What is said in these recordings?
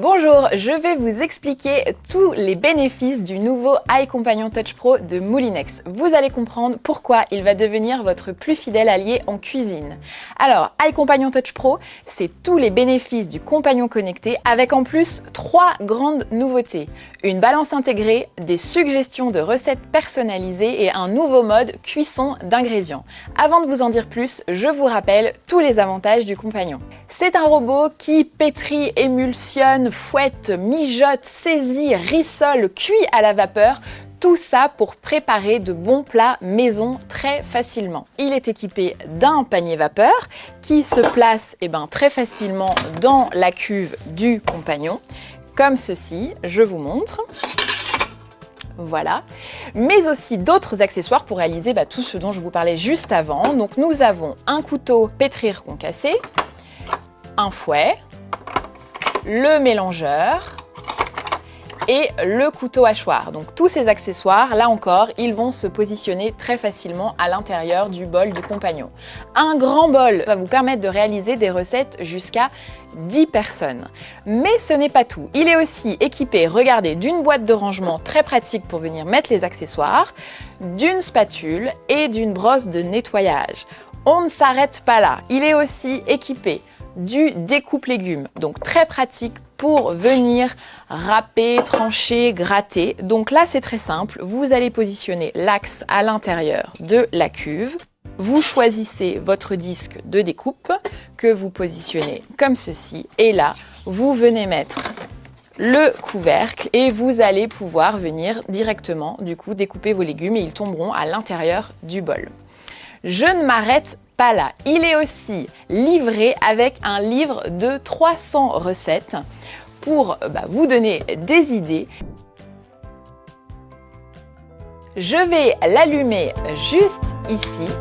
Bonjour, je vais vous expliquer tous les bénéfices du nouveau iCompagnon Touch Pro de Moulinex. Vous allez comprendre pourquoi il va devenir votre plus fidèle allié en cuisine. Alors, iCompagnon Touch Pro, c'est tous les bénéfices du compagnon connecté avec en plus 3 grandes nouveautés. Une balance intégrée, des suggestions de recettes personnalisées et un nouveau mode cuisson d'ingrédients. Avant de vous en dire plus, je vous rappelle tous les avantages du compagnon. C'est un robot qui pétrit, émulsionne, fouette, mijote, saisit, rissole, cuit à la vapeur. Tout ça pour préparer de bons plats maison très facilement. Il est équipé d'un panier vapeur qui se place très facilement dans la cuve du compagnon. Comme ceci, je vous montre. Voilà, mais aussi d'autres accessoires pour réaliser tout ce dont je vous parlais juste avant. Donc nous avons un couteau pétrir concassé, un fouet, le mélangeur et le couteau hachoir. Donc tous ces accessoires, là encore, ils vont se positionner très facilement à l'intérieur du bol du compagnon. Un grand bol va vous permettre de réaliser des recettes jusqu'à 10 personnes. Mais ce n'est pas tout. Il est aussi équipé, regardez, d'une boîte de rangement très pratique pour venir mettre les accessoires, d'une spatule et d'une brosse de nettoyage. On ne s'arrête pas là. Il est aussi équipé du découpe légumes, donc très pratique pour venir râper, trancher, gratter. Donc là, c'est très simple. Vous allez positionner l'axe à l'intérieur de la cuve. Vous choisissez votre disque de découpe que vous positionnez comme ceci. Et là, vous venez mettre le couvercle et vous allez pouvoir venir directement découper vos légumes et ils tomberont à l'intérieur du bol. Je ne m'arrête pas là. Il est aussi livré avec un livre de 300 recettes pour vous donner des idées. Je vais l'allumer juste ici.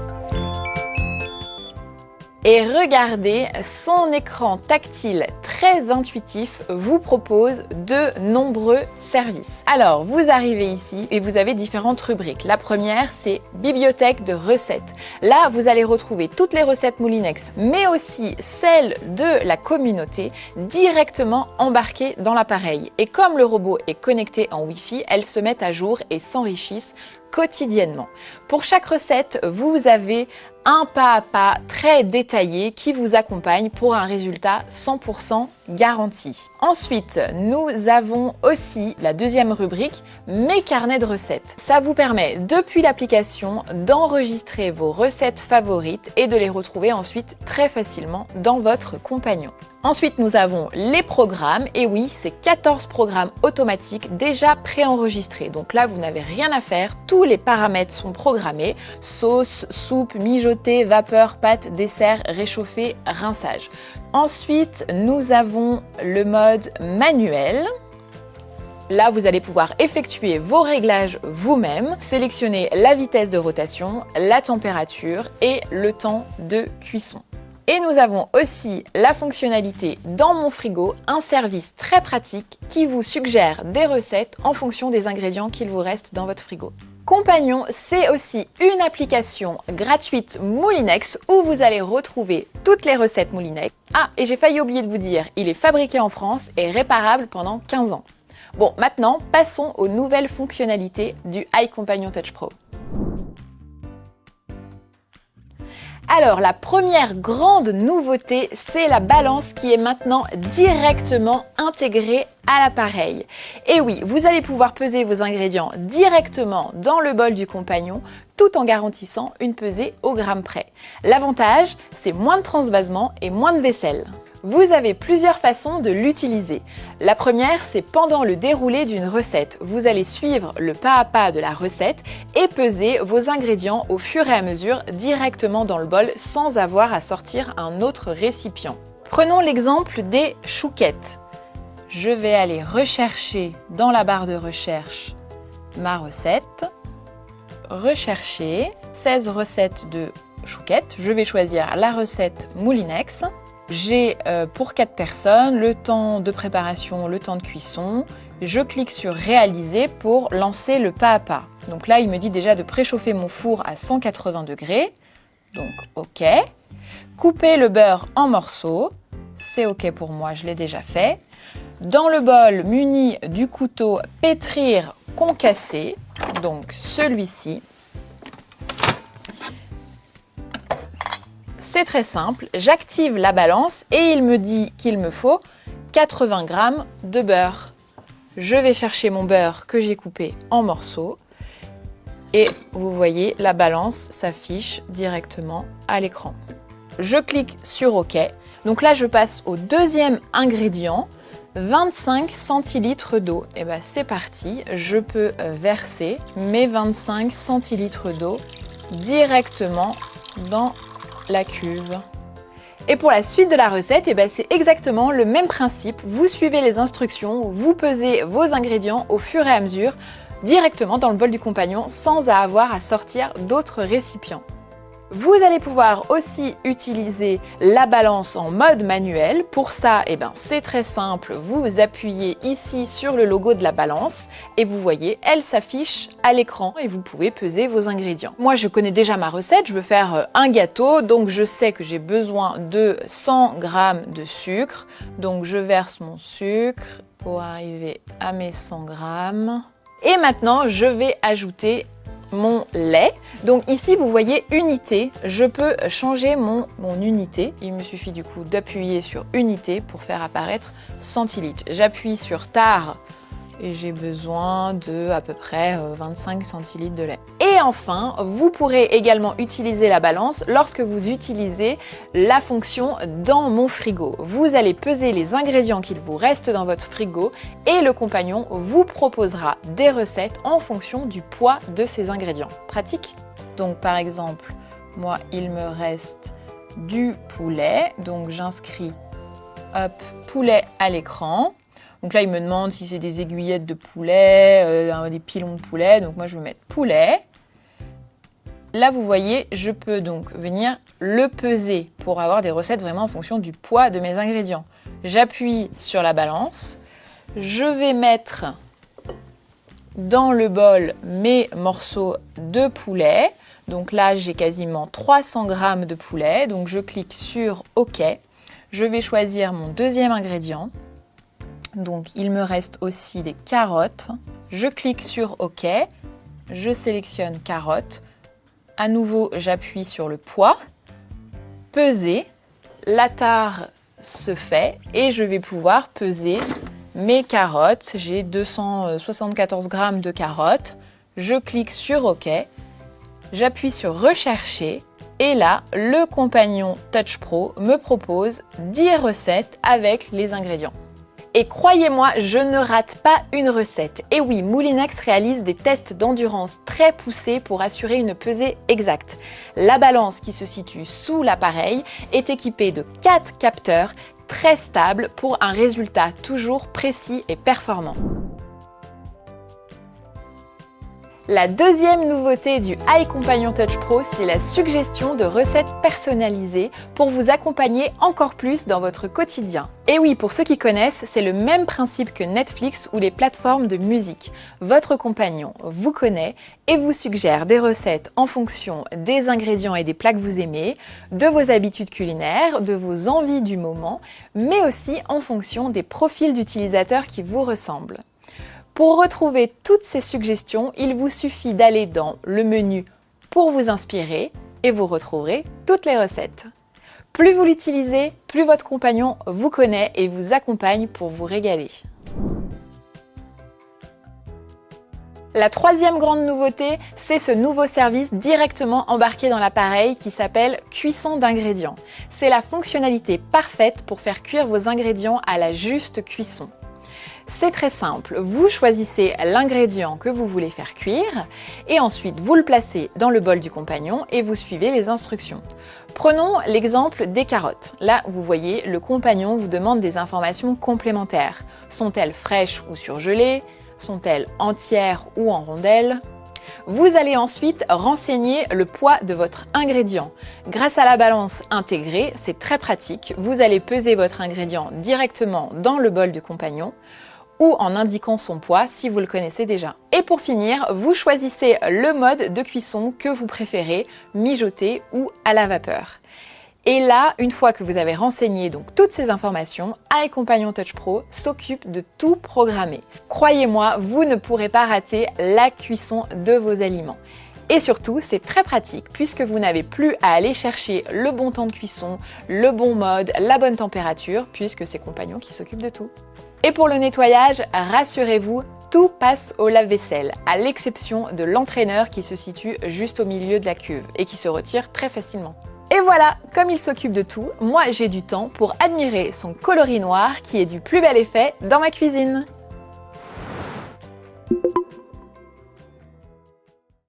Et regardez, son écran tactile très intuitif vous propose de nombreux services. Alors, vous arrivez ici et vous avez différentes rubriques. La première, c'est bibliothèque de recettes. Là, vous allez retrouver toutes les recettes Moulinex, mais aussi celles de la communauté directement embarquées dans l'appareil. Et comme le robot est connecté en Wi-Fi, elles se mettent à jour et s'enrichissent quotidiennement. Pour chaque recette, vous avez un pas à pas très détaillé qui vous accompagne pour un résultat 100% garanti. Ensuite, nous avons aussi la deuxième rubrique, mes carnets de recettes. Ça vous permet depuis l'application d'enregistrer vos recettes favorites et de les retrouver ensuite très facilement dans votre compagnon. Ensuite, nous avons les programmes. Et oui, c'est 14 programmes automatiques déjà préenregistrés. Donc là, vous n'avez rien à faire. Tous les paramètres sont programmés. Sauce, soupe, mijoter, vapeur, pâte, dessert, réchauffé, rinçage. Ensuite, nous avons le mode manuel. Là, vous allez pouvoir effectuer vos réglages vous-même, sélectionner la vitesse de rotation, la température et le temps de cuisson. Et nous avons aussi la fonctionnalité dans mon frigo, un service très pratique qui vous suggère des recettes en fonction des ingrédients qu'il vous reste dans votre frigo. Compagnon, c'est aussi une application gratuite Moulinex où vous allez retrouver toutes les recettes Moulinex. Ah, et j'ai failli oublier de vous dire, il est fabriqué en France et réparable pendant 15 ans. Bon, maintenant, passons aux nouvelles fonctionnalités du iCompagnon Touch Pro. Alors, la première grande nouveauté, c'est la balance qui est maintenant directement intégrée à l'appareil. Et oui, vous allez pouvoir peser vos ingrédients directement dans le bol du compagnon tout en garantissant une pesée au gramme près. L'avantage, c'est moins de transvasement et moins de vaisselle. Vous avez plusieurs façons de l'utiliser. La première, c'est pendant le déroulé d'une recette. Vous allez suivre le pas à pas de la recette et peser vos ingrédients au fur et à mesure directement dans le bol sans avoir à sortir un autre récipient. Prenons l'exemple des chouquettes. Je vais aller rechercher dans la barre de recherche ma recette. Rechercher 16 recettes de chouquettes. Je vais choisir la recette Moulinex. J'ai pour 4 personnes le temps de préparation, le temps de cuisson. Je clique sur réaliser pour lancer le pas à pas. Donc là, il me dit déjà de préchauffer mon four à 180 degrés. Donc OK. Couper le beurre en morceaux. C'est OK pour moi, je l'ai déjà fait. Dans le bol muni du couteau pétrir concassé, donc celui-ci, c'est très simple, j'active la balance et il me dit qu'il me faut 80 g de beurre. Je vais chercher mon beurre que j'ai coupé en morceaux et vous voyez, la balance s'affiche directement à l'écran. Je clique sur OK. Donc là, je passe au deuxième ingrédient, 25 centilitres d'eau. Et bien c'est parti, je peux verser mes 25 centilitres d'eau directement dans la cuve. Et pour la suite de la recette, c'est exactement le même principe. Vous suivez les instructions, vous pesez vos ingrédients au fur et à mesure, directement dans le bol du compagnon, sans avoir à sortir d'autres récipients. Vous allez pouvoir aussi utiliser la balance en mode manuel. Pour ça, c'est très simple. Vous appuyez ici sur le logo de la balance et vous voyez, elle s'affiche à l'écran et vous pouvez peser vos ingrédients. Moi, je connais déjà ma recette. Je veux faire un gâteau, donc je sais que j'ai besoin de 100 g de sucre. Donc, je verse mon sucre pour arriver à mes 100 g. Et maintenant, je vais ajouter mon lait. Donc ici, vous voyez unité. Je peux changer mon unité. Il me suffit du coup d'appuyer sur unité pour faire apparaître centilitres. J'appuie sur tare et j'ai besoin de à peu près 25 centilitres de lait. Et enfin, vous pourrez également utiliser la balance lorsque vous utilisez la fonction dans mon frigo. Vous allez peser les ingrédients qu'il vous reste dans votre frigo et le compagnon vous proposera des recettes en fonction du poids de ces ingrédients. Pratique. Donc par exemple, moi il me reste du poulet, donc j'inscris poulet à l'écran. Donc là, il me demande si c'est des aiguillettes de poulet, des pilons de poulet. Donc moi, je vais mettre poulet. Là, vous voyez, je peux donc venir le peser pour avoir des recettes vraiment en fonction du poids de mes ingrédients. J'appuie sur la balance. Je vais mettre dans le bol mes morceaux de poulet. Donc là, j'ai quasiment 300 g de poulet. Donc je clique sur OK. Je vais choisir mon deuxième ingrédient. Donc, il me reste aussi des carottes. Je clique sur OK. Je sélectionne carottes. À nouveau, j'appuie sur le poids. Peser. La tare se fait et je vais pouvoir peser mes carottes. J'ai 274 g de carottes. Je clique sur OK. J'appuie sur Rechercher. Et là, le compagnon Touch Pro me propose 10 recettes avec les ingrédients. Et croyez-moi, je ne rate pas une recette. Et oui, Moulinex réalise des tests d'endurance très poussés pour assurer une pesée exacte. La balance qui se situe sous l'appareil est équipée de 4 capteurs très stables pour un résultat toujours précis et performant. La deuxième nouveauté du iCompagnon Touch Pro, c'est la suggestion de recettes personnalisées pour vous accompagner encore plus dans votre quotidien. Et oui, pour ceux qui connaissent, c'est le même principe que Netflix ou les plateformes de musique. Votre compagnon vous connaît et vous suggère des recettes en fonction des ingrédients et des plats que vous aimez, de vos habitudes culinaires, de vos envies du moment, mais aussi en fonction des profils d'utilisateurs qui vous ressemblent. Pour retrouver toutes ces suggestions, il vous suffit d'aller dans le menu pour vous inspirer et vous retrouverez toutes les recettes. Plus vous l'utilisez, plus votre compagnon vous connaît et vous accompagne pour vous régaler. La troisième grande nouveauté, c'est ce nouveau service directement embarqué dans l'appareil qui s'appelle Cuisson d'ingrédients. C'est la fonctionnalité parfaite pour faire cuire vos ingrédients à la juste cuisson. C'est très simple, vous choisissez l'ingrédient que vous voulez faire cuire et ensuite vous le placez dans le bol du compagnon et vous suivez les instructions. Prenons l'exemple des carottes. Là, vous voyez, le compagnon vous demande des informations complémentaires. Sont-elles fraîches ou surgelées? Sont-elles entières ou en rondelles? Vous allez ensuite renseigner le poids de votre ingrédient. Grâce à la balance intégrée, c'est très pratique. Vous allez peser votre ingrédient directement dans le bol du compagnon ou en indiquant son poids si vous le connaissez déjà. Et pour finir, vous choisissez le mode de cuisson que vous préférez, mijoter ou à la vapeur. Et là, une fois que vous avez renseigné donc toutes ces informations, iCompagnon Touch Pro s'occupe de tout programmer. Croyez-moi, vous ne pourrez pas rater la cuisson de vos aliments. Et surtout, c'est très pratique puisque vous n'avez plus à aller chercher le bon temps de cuisson, le bon mode, la bonne température, puisque c'est Compagnon qui s'occupe de tout. Et pour le nettoyage, rassurez-vous, tout passe au lave-vaisselle, à l'exception de l'entraîneur qui se situe juste au milieu de la cuve et qui se retire très facilement. Et voilà, comme il s'occupe de tout, moi j'ai du temps pour admirer son coloris noir qui est du plus bel effet dans ma cuisine.